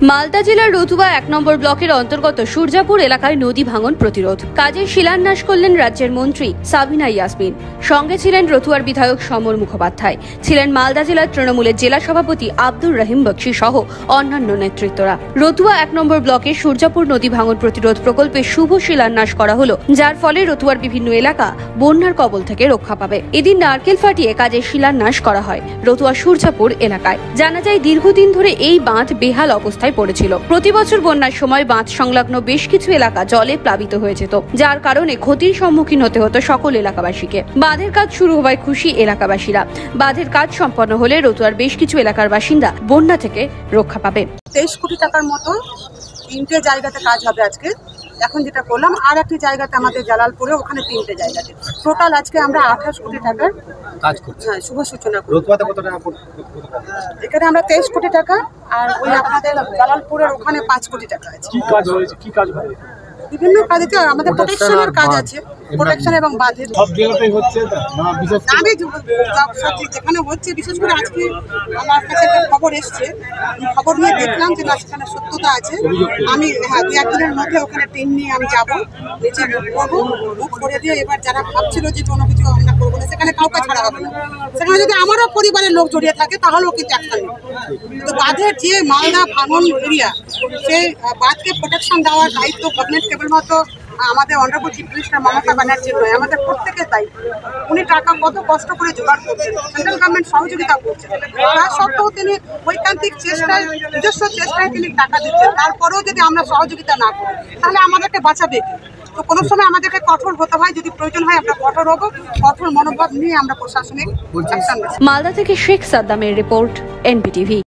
মালদা জেলার রতুয়া ১ নম্বর ব্লকের অন্তর্গত সূর্যাপুর এলাকায় নদী ভাঙন প্রতিরোধ কাজের শিলান্যাস করলেন রাজ্যের মন্ত্রী সাবিনা ইয়াসমিন। সঙ্গে ছিলেন রতুয়ার বিধায়ক সমর মুখোপাধ্যায়, ছিলেন মালদা জেলার তৃণমূলের জেলা সভাপতি আব্দুর রহিম বক্সি সহ অন্যান্য নেতৃত্বরা। রতুয়া ১ নম্বর ব্লকের সূর্যাপুর নদী ভাঙন প্রতিরোধ প্রকল্পে শুভ শিলান্যাস করা হলো, যার ফলে রতুয়ার বিভিন্ন এলাকা বন্যার কবল থেকে রক্ষা পাবে। এদিন নারকেল ফাটিয়ে কাজের শিলান্যাস করা হয় রতুয়া সূর্যাপুর এলাকায়। জানা যায়, দীর্ঘদিন ধরে এই বাঁধ বেহাল অবস্থায় পড়েছিল। প্রতি বছর বন্যার সময় বাঁধ সংলগ্ন বেশ কিছু এলাকা জলে প্লাবিত হয়ে যেত, যার কারণে ক্ষতির সম্মুখীন হতে হতো সকল এলাকাবাসীকে। বাঁধের কাজ শুরু হওয়ায় খুশি এলাকাবাসীরা। বাঁধের কাজ সম্পন্ন হলে রতুয়ার বেশ কিছু এলাকার বাসিন্দা বন্যা থেকে রক্ষা পাবে। 23 কোটি টাকার মতো 3টে জায়গাতে কাজ হবে আজকে। এখন যেটা করলাম, আর একটি জায়গাতে আমাদের জালালপুরে, ওখানে 3টে জায়গাতে টোটাল আজকে আমরা 28 কোটি টাকার কাজ করছি। হ্যাঁ, শুভ সূচনা করি। এখানে আমরা 23 কোটি টাকা, আর ওই আপনাদের জালালপুরের ওখানে 5 কোটি টাকা আছে। কি কাজ হয়েছে, কি কাজ হবে? বিভিন্ন কাজে আমাদের প্রোটেকশনের কাজ আছে, প্রোটেকশন এবং বাঁধের সব জায়গাতেই হচ্ছে না, বিশেষ আমি যেখানে হচ্ছে, বিশেষ করে আজকে আমার কাছে একটা খবর এসছে, খবর নিয়ে দেখলাম যে না, সেখানে সত্যতা আছে। আমি 2-1 দিনের মধ্যে ওখানে টিম নিয়ে আমি যাবো, নিচে মুখ করবো, মুখ করে দিয়ে এবার যারা ভাবছিল যে কোনো কিছু আমরা করবো না, সেখানে কাউকে ছাড়া হবে না। সেখানে যদি আমারও পরিবারের লোক জড়িয়ে থাকে তাহলেও কিন্তু অ্যাকশন নেব। তো বাঁধের যে মালদা ভাঙন এরিয়া, সেই বাঁধকে প্রোটেকশন দেওয়ার দায়িত্ব গভর্নমেন্ট কেবলমাত্র আমাদের অনারেবল চিফ মিনিস্টার মমতা ব্যানার্জির নয়, আমাদের প্রত্যেকের দায়িত্ব। উনি টাকা কত কষ্ট করে জোগাড় করছেন, সেন্ট্রাল গভর্নমেন্ট সহযোগিতা করছে, তার সত্ত্বেও তিনি ঐকান্তিক চেষ্টায়, নিজস্ব চেষ্টায় তিনি টাকা দিচ্ছেন। তারপরেও যদি আমরা সহযোগিতা না করি তাহলে আমাদেরকে বাঁচাবে কি? তো কোনো সময় আমাদেরকে কঠোর হতে হয়, যদি প্রয়োজন হয় আমরা কঠোর হব। কঠোর মনোভাব নিয়ে আমরা প্রশাসনিক অ্যাকশন নেব। মালদা থেকে শেখ সাদ্দামের রিপোর্ট, এনবিটিভি।